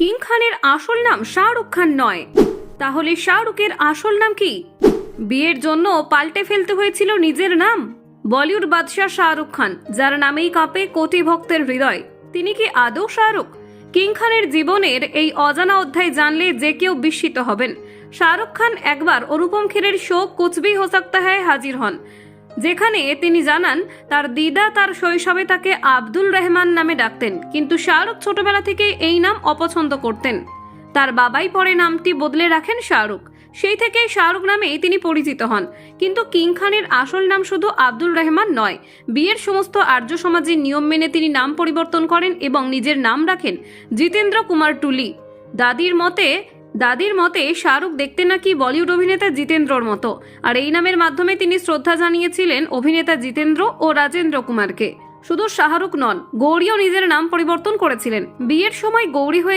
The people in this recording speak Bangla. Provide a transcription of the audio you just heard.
কিং খানের আসল নাম শাহরুখ খান নয়। তাহলে শাহরুখের আসল নাম কি? বিয়ের জন্য পাল্টে ফেলতে হয়েছিল নিজের নাম। বলিউড বাদশাহ শাহরুখ খান, যার নামেই কাঁপে কোটি ভক্তের হৃদয়, তিনি কি আদৌ শাহরুখ? কিং খানের জীবনের এই অজানা অধ্যায় জানলে যে কেউ বিস্মিত হবেন। শাহরুখ খান একবার অনুপম খেরের শো কুছ ভি হো সকতা হ্যায় হাজির হন, যেখানে তিনি জানান তার দিদা তার শৈশবে তাকে আব্দুল রহমান নামে ডাকতেন, কিন্তু শাহরুখ ছোটবেলা থেকে এই নাম অপছন্দ করতেন। তার বাবাই পরে নামটি বদলে রাখেন শাহরুখ। সেই থেকেই শাহরুখ নামেই তিনি পরিচিত হন। কিন্তু কিং খানের আসল নাম শুধু আব্দুল রহমান নয়। বিয়ের সমস্ত আর্য সমাজের নিয়ম মেনে তিনি নাম পরিবর্তন করেন এবং নিজের নাম রাখেন জিতেন্দ্র কুমার টুলি। দাদির মতে শাহরুখ দেখতে নাকি বলিউড অভিনেতা জিতেন্দ্রর মতো, আর এই নামের মাধ্যমে তিনি শ্রদ্ধা জানিয়েছিলেন অভিনেতা জিতেন্দ্র ও রাজেন্দ্র কুমারকে। শুধু শাহরুখ নন, গৌরীও নিজের নাম পরিবর্তন করেছিলেন। বিয়ের সময় গৌরী হয়ে